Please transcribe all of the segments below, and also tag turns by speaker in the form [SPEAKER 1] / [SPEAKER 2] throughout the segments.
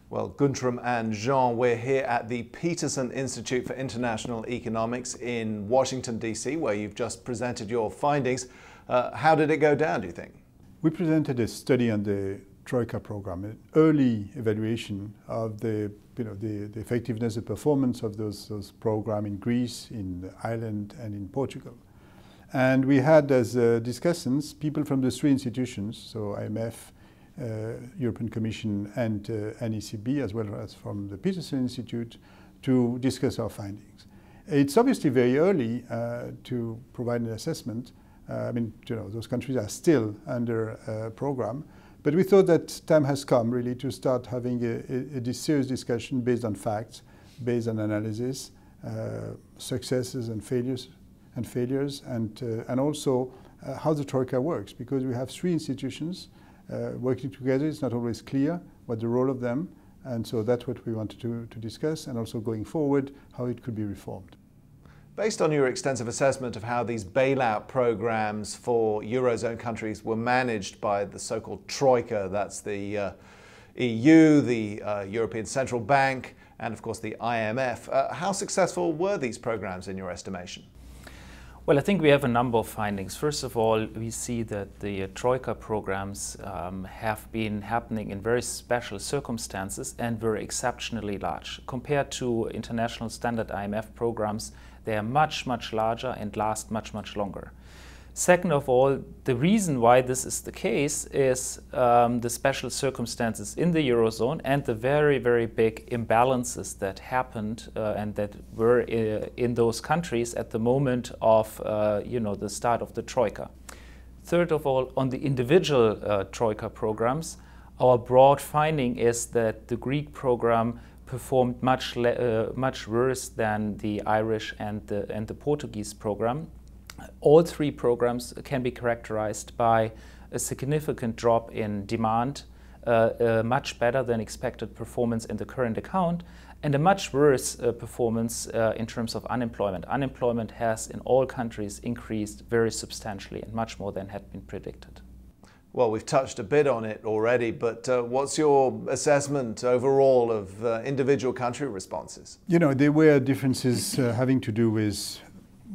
[SPEAKER 1] Well, Guntram and Jean, we're here at the Peterson Institute for International Economics in Washington, D.C., where you've just presented your findings. How did it go down, do you think?
[SPEAKER 2] We presented a study on the Troika program, an early evaluation of the effectiveness, the performance of those programs in Greece, in Ireland, and in Portugal. And we had as discussants people from the three institutions, so IMF, European Commission and NECB, as well as from the Peterson Institute, to discuss our findings. It's obviously very early to provide an assessment. Those countries are still under a program, but we thought that time has come really to start having a serious discussion based on facts, based on analysis, successes and failures, and also how the Troika works, because we have three institutions working together. It's not always clear what the role of them, and so that's what we wanted to discuss, and also going forward, how it could be reformed.
[SPEAKER 1] Based on your extensive assessment of how these bailout programs for Eurozone countries were managed by the so-called Troika, that's the EU, the European Central Bank, and of course the IMF, how successful were these programs in your estimation?
[SPEAKER 3] Well, I think we have a number of findings. First of all, we see that the Troika programs have been happening in very special circumstances and were exceptionally large. Compared to international standard IMF programs, they are much, much larger and last much, much longer. Second of all, the reason why this is the case is the special circumstances in the Eurozone and the very, very big imbalances that happened and that were in those countries at the moment of the start of the Troika. Third of all, on the individual Troika programs, our broad finding is that the Greek program performed much worse than the Irish and the Portuguese program. All three programs can be characterized by a significant drop in demand, a much better than expected performance in the current account, and a much worse performance in terms of unemployment. Unemployment has in all countries increased very substantially and much more than had been predicted.
[SPEAKER 1] Well, we've touched a bit on it already, but what's your assessment overall of individual country responses?
[SPEAKER 2] There were differences having to do with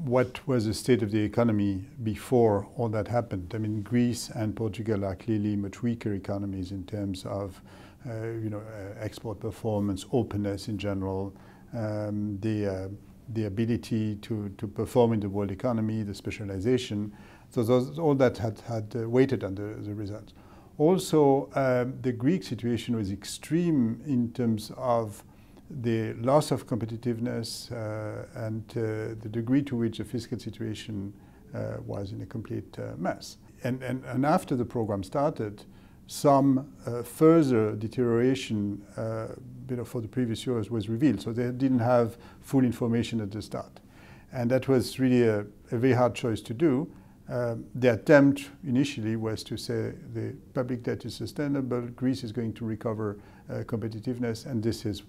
[SPEAKER 2] what was the state of the economy before all that happened. Greece and Portugal are clearly much weaker economies in terms of export performance, openness in general, the ability to perform in the world economy, the specialization. So all that had weighted on the results. Also, the Greek situation was extreme in terms of the loss of competitiveness and the degree to which the fiscal situation was in a complete mess. And after the program started, some further deterioration for the previous years was revealed. So they didn't have full information at the start. And that was really a very hard choice to do. The attempt initially was to say the public debt is sustainable, Greece is going to recover competitiveness, and this is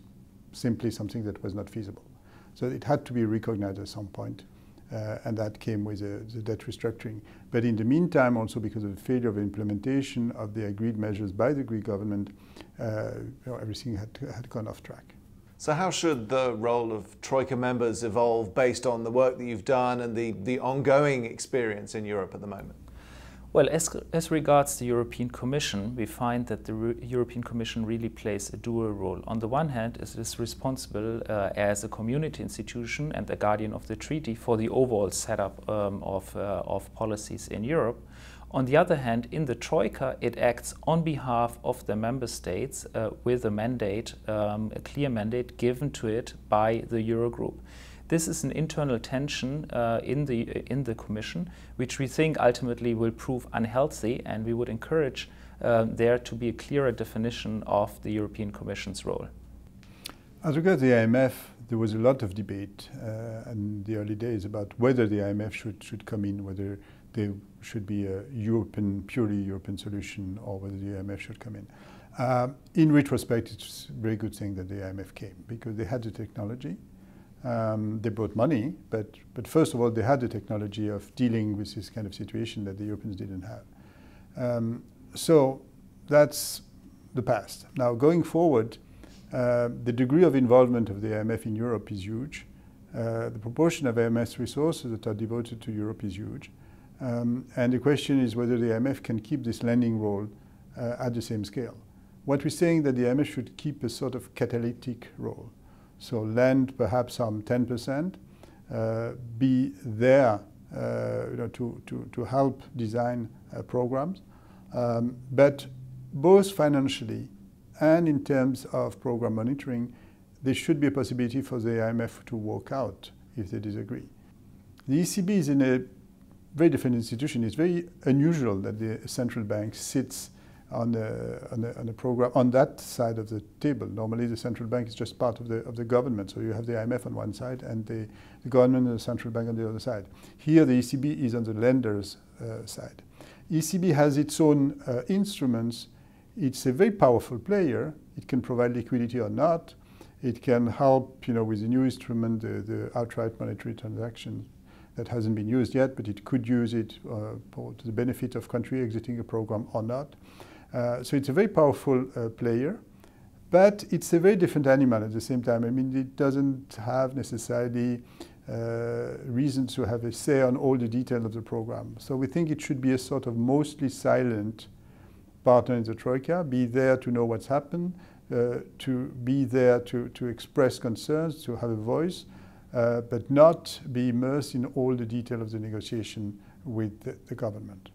[SPEAKER 2] simply something that was not feasible. So it had to be recognized at some point, and that came with the debt restructuring. But in the meantime, also because of the failure of implementation of the agreed measures by the Greek government, everything had gone off track.
[SPEAKER 1] So how should the role of Troika members evolve based on the work that you've done and the ongoing experience in Europe at the moment?
[SPEAKER 3] Well, as regards the European Commission, we find that the European Commission really plays a dual role. On the one hand, it is responsible as a community institution and the guardian of the treaty for the overall setup of policies in Europe. On the other hand, in the Troika, it acts on behalf of the member states with a mandate, a clear mandate given to it by the Eurogroup. This is an internal tension in the Commission, which we think ultimately will prove unhealthy, and we would encourage there to be a clearer definition of the European Commission's role.
[SPEAKER 2] As regards the IMF, there was a lot of debate in the early days about whether the IMF should come in, whether there should be a purely European solution, or whether the IMF should come in. In retrospect, it's a very good thing that the IMF came, because they had the technology. They brought money, but first of all, they had the technology of dealing with this kind of situation that the Europeans didn't have. So that's the past. Now, going forward, The degree of involvement of the IMF in Europe is huge. The proportion of IMF resources that are devoted to Europe is huge. And the question is whether the IMF can keep this lending role at the same scale. What we're saying that the IMF should keep a sort of catalytic role. So lend perhaps some 10%, be there to help design programs, but both financially and in terms of program monitoring, there should be a possibility for the IMF to walk out if they disagree. The ECB is in a very different institution. It's very unusual that the central bank sits on a program on that side of the table. Normally, the central bank is just part of the government. So you have the IMF on one side and the government and the central bank on the other side. Here, the ECB is on the lender's side. ECB has its own instruments. It's a very powerful player. It can provide liquidity or not. It can help, with the new instrument, the outright monetary transaction that hasn't been used yet, but it could use it to the benefit of country exiting a program or not. So it's a very powerful player, but it's a very different animal at the same time. I mean, it doesn't have necessarily reasons to have a say on all the detail of the program. So we think it should be a sort of mostly silent partner in the Troika, be there to know what's happened, to be there to express concerns, to have a voice, but not be immersed in all the detail of the negotiation with the government.